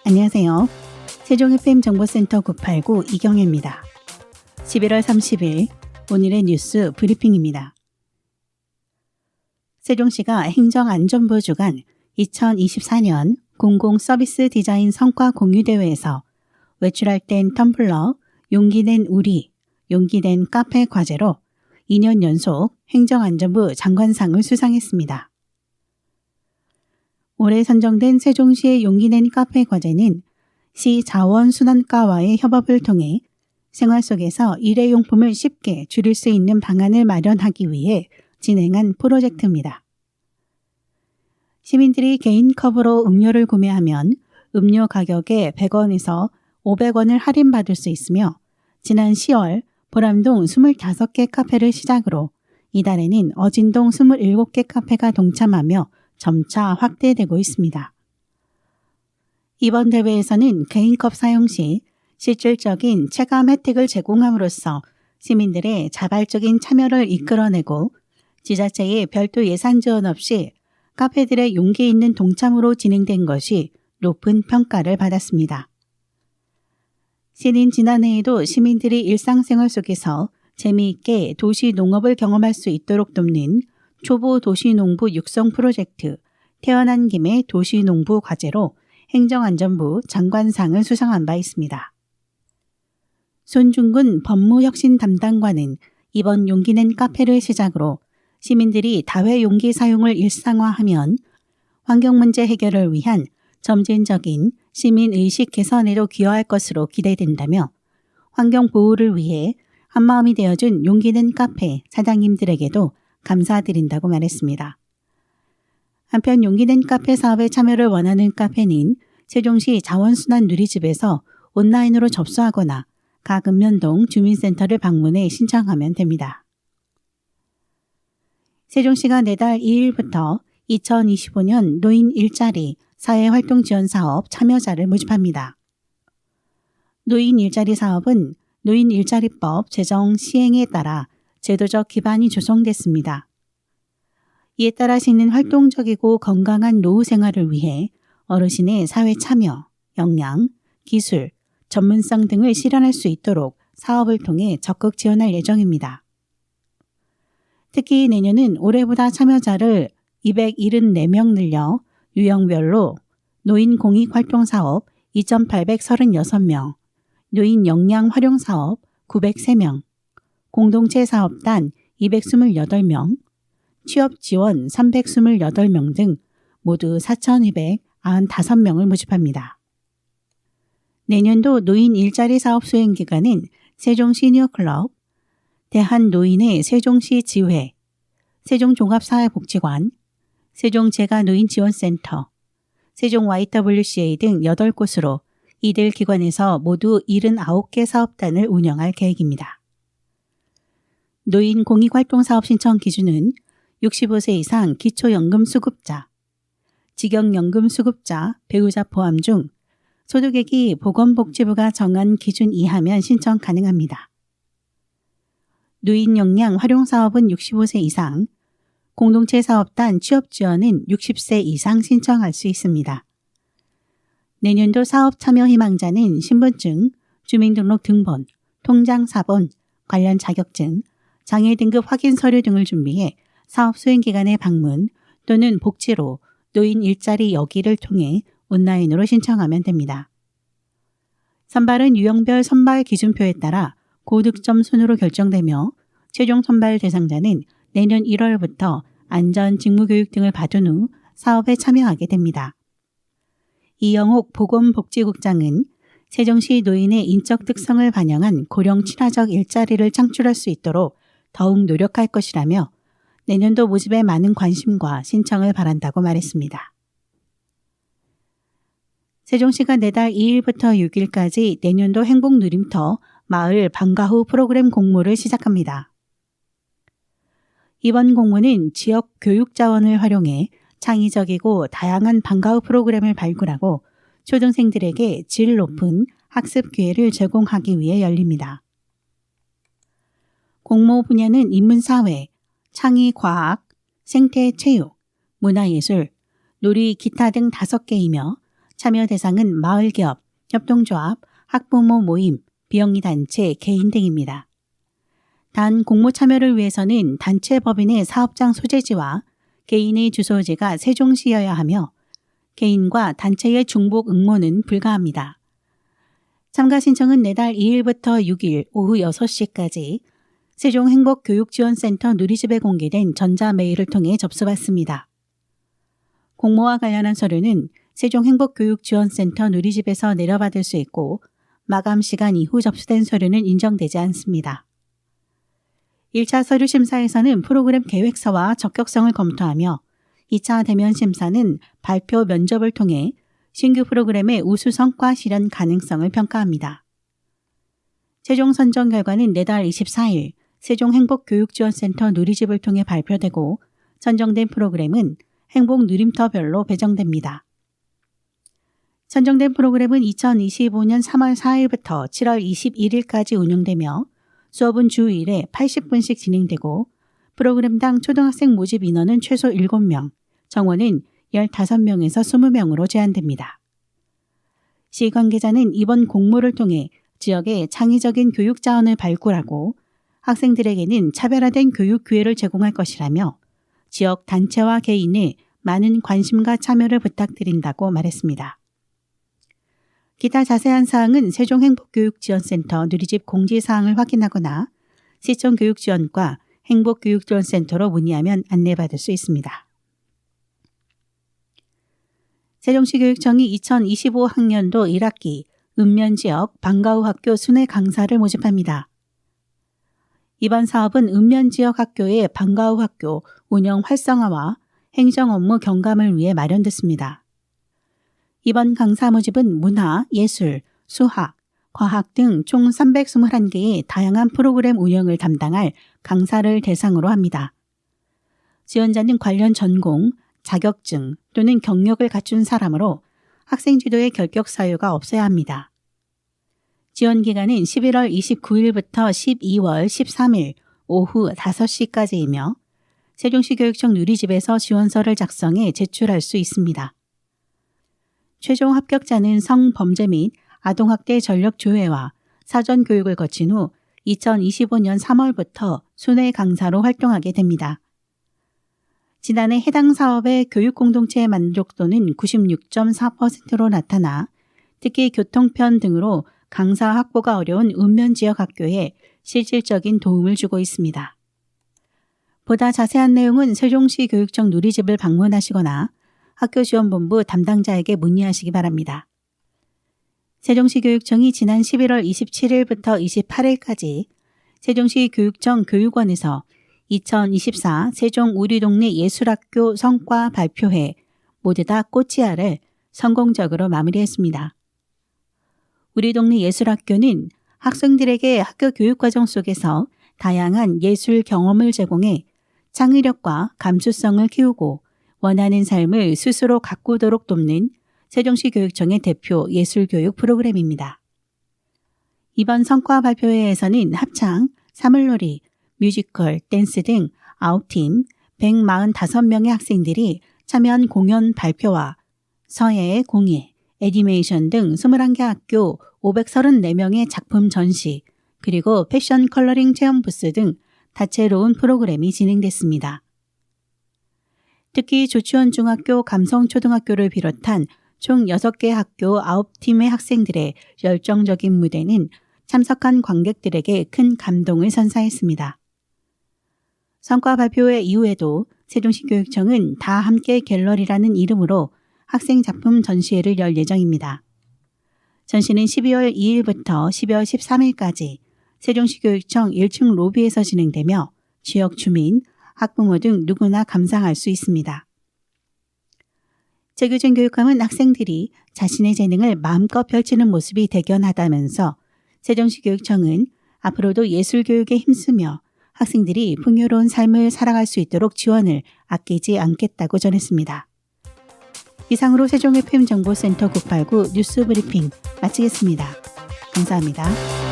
안녕하세요. 세종 FM 정보센터 989 이경혜입니다. 11월 30일 오늘의 뉴스 브리핑입니다. 세종시가 행정안전부 주관 2024년 공공서비스 디자인 성과 공유대회에서 외출할 땐 텀블러, 용기 낸 우리, 용기 낸 카페 과제로 2년 연속 행정안전부 장관상을 수상했습니다. 올해 선정된 세종시의 용기 낸 카페 과제는 시 자원순환과와의 협업을 통해 생활 속에서 일회용품을 쉽게 줄일 수 있는 방안을 마련하기 위해 진행한 프로젝트입니다. 시민들이 개인컵으로 음료를 구매하면 음료 가격에 100원에서 500원을 할인받을 수 있으며 지난 10월 보람동 25개 카페를 시작으로 이달에는 어진동 27개 카페가 동참하며 점차 확대되고 있습니다. 이번 대회에서는 개인컵 사용 시 실질적인 체감 혜택을 제공함으로써 시민들의 자발적인 참여를 이끌어내고 지자체의 별도 예산 지원 없이 카페들의 용기 있는 동참으로 진행된 것이 높은 평가를 받았습니다. 시는 지난해에도 시민들이 일상생활 속에서 재미있게 도시 농업을 경험할 수 있도록 돕는 초보 도시농부 육성 프로젝트 태어난 김에 도시농부 과제로 행정안전부 장관상을 수상한 바 있습니다. 손중근 법무혁신 담당관은 이번 용기 낸 카페를 시작으로 시민들이 다회 용기 사용을 일상화하면 환경 문제 해결을 위한 점진적인 시민의식 개선에도 기여할 것으로 기대된다며 환경 보호를 위해 한마음이 되어준 용기 낸 카페 사장님들에게도 감사드린다고 말했습니다. 한편 용기 낸 카페 사업에 참여를 원하는 카페는 세종시 자원순환 누리집에서 온라인으로 접수하거나 가읍면동 주민센터를 방문해 신청하면 됩니다. 세종시가 내달 2일부터 2025년 노인 일자리 사회활동 지원 사업 참여자를 모집합니다. 노인 일자리 사업은 노인 일자리법 제정 시행에 따라 제도적 기반이 조성됐습니다. 이에 따라 시는 활동적이고 건강한 노후 생활을 위해 어르신의 사회 참여, 역량, 기술, 전문성 등을 실현할 수 있도록 사업을 통해 적극 지원할 예정입니다. 특히 내년은 올해보다 참여자를 274명 늘려 유형별로 노인 공익활동사업 2,836명, 노인 역량 활용사업 903명, 공동체 사업단 228명, 취업지원 328명 등 모두 4,295명을 모집합니다. 내년도 노인 일자리 사업 수행 기관은 세종 시니어클럽, 대한노인의 세종시 지회, 세종종합사회복지관, 세종재가노인지원센터, 세종 YWCA 등 8곳으로 이들 기관에서 모두 79개 사업단을 운영할 계획입니다. 노인 공익활동사업 신청 기준은 65세 이상 기초연금수급자, 직영연금수급자, 배우자 포함 중 소득액이 보건복지부가 정한 기준 이하면 신청 가능합니다. 노인 역량 활용사업은 65세 이상, 공동체 사업단 취업지원은 60세 이상 신청할 수 있습니다. 내년도 사업 참여 희망자는 신분증, 주민등록 등본, 통장 사본, 관련 자격증, 장애 등급 확인 서류 등을 준비해 사업 수행 기관에 방문 또는 복지로 노인 일자리 여기를 통해 온라인으로 신청하면 됩니다. 선발은 유형별 선발 기준표에 따라 고득점 순으로 결정되며 최종 선발 대상자는 내년 1월부터 안전 직무교육 등을 받은 후 사업에 참여하게 됩니다. 이영옥 보건복지국장은 세종시 노인의 인적 특성을 반영한 고령 친화적 일자리를 창출할 수 있도록 더욱 노력할 것이라며 내년도 모집에 많은 관심과 신청을 바란다고 말했습니다. 세종시가 내달 2일부터 6일까지 내년도 행복누림터 마을 방과 후 프로그램 공모를 시작합니다. 이번 공모는 지역 교육 자원을 활용해 창의적이고 다양한 방과 후 프로그램을 발굴하고 초등생들에게 질 높은 학습 기회를 제공하기 위해 열립니다. 공모 분야는 인문사회, 창의과학, 생태체육, 문화예술, 놀이, 기타 등 5개이며 참여 대상은 마을기업, 협동조합, 학부모 모임, 비영리 단체, 개인 등입니다. 단 공모 참여를 위해서는 단체 법인의 사업장 소재지와 개인의 주소지가 세종시여야 하며 개인과 단체의 중복 응모는 불가합니다. 참가 신청은 내달 2일부터 6일 오후 6시까지 세종행복교육지원센터 누리집에 공개된 전자메일을 통해 접수받습니다. 공모와 관련한 서류는 세종행복교육지원센터 누리집에서 내려받을 수 있고 마감 시간 이후 접수된 서류는 인정되지 않습니다. 1차 서류 심사에서는 프로그램 계획서와 적격성을 검토하며 2차 대면 심사는 발표 면접을 통해 신규 프로그램의 우수 성과 실현 가능성을 평가합니다. 최종 선정 결과는 내달 24일 세종행복교육지원센터 누리집을 통해 발표되고 선정된 프로그램은 행복 누림터별로 배정됩니다. 선정된 프로그램은 2025년 3월 4일부터 7월 21일까지 운영되며 수업은 주 1회 80분씩 진행되고 프로그램당 초등학생 모집 인원은 최소 7명, 정원은 15명에서 20명으로 제한됩니다. 시 관계자는 이번 공모를 통해 지역에 창의적인 교육 자원을 발굴하고 학생들에게는 차별화된 교육 기회를 제공할 것이라며 지역 단체와 개인의 많은 관심과 참여를 부탁드린다고 말했습니다. 기타 자세한 사항은 세종행복교육지원센터 누리집 공지사항을 확인하거나 시청교육지원과 행복교육지원센터로 문의하면 안내받을 수 있습니다. 세종시 교육청이 2025학년도 1학기 읍면지역 방과후 학교 순회 강사를 모집합니다. 이번 사업은 읍면지역 학교의 방과후 학교 운영 활성화와 행정 업무 경감을 위해 마련됐습니다. 이번 강사 모집은 문화, 예술, 수학, 과학 등 총 321개의 다양한 프로그램 운영을 담당할 강사를 대상으로 합니다. 지원자는 관련 전공, 자격증 또는 경력을 갖춘 사람으로 학생 지도에 결격 사유가 없어야 합니다. 지원 기간은 11월 29일부터 12월 13일 오후 5시까지이며 세종시 교육청 누리집에서 지원서를 작성해 제출할 수 있습니다. 최종 합격자는 성범죄 및 아동학대 전력 조회와 사전 교육을 거친 후 2025년 3월부터 순회 강사로 활동하게 됩니다. 지난해 해당 사업의 교육 공동체의 만족도는 96.4%로 나타나 특히 교통편 등으로 강사 확보가 어려운 읍면 지역 학교에 실질적인 도움을 주고 있습니다. 보다 자세한 내용은 세종시 교육청 누리집을 방문하시거나 학교지원본부 담당자에게 문의하시기 바랍니다. 세종시 교육청이 지난 11월 27일부터 28일까지 세종시 교육청 교육원에서 2024 세종 우리 동네 예술학교 성과 발표회 모두 다 꽃이야를 성공적으로 마무리했습니다. 우리 동네 예술학교는 학생들에게 학교 교육과정 속에서 다양한 예술 경험을 제공해 창의력과 감수성을 키우고 원하는 삶을 스스로 가꾸도록 돕는 세종시 교육청의 대표 예술교육 프로그램입니다. 이번 성과 발표회에서는 합창, 사물놀이, 뮤지컬, 댄스 등 9팀 145명의 학생들이 참여한 공연 발표와 서예, 공예, 애니메이션 등 21개 학교 534명의 작품 전시, 그리고 패션 컬러링 체험 부스 등 다채로운 프로그램이 진행됐습니다. 특히 조치원 중학교, 감성초등학교를 비롯한 총 6개 학교 9팀의 학생들의 열정적인 무대는 참석한 관객들에게 큰 감동을 선사했습니다. 성과 발표회 이후에도 세종시 교육청은 다 함께 갤러리라는 이름으로 학생 작품 전시회를 열 예정입니다. 전시는 12월 2일부터 12월 13일까지 세종시 교육청 1층 로비에서 진행되며 지역 주민, 학부모 등 누구나 감상할 수 있습니다. 재교생 교육감은 학생들이 자신의 재능을 마음껏 펼치는 모습이 대견하다면서 세종시 교육청은 앞으로도 예술교육에 힘쓰며 학생들이 풍요로운 삶을 살아갈 수 있도록 지원을 아끼지 않겠다고 전했습니다. 이상으로 세종FM 정보센터 989 뉴스 브리핑 마치겠습니다. 감사합니다.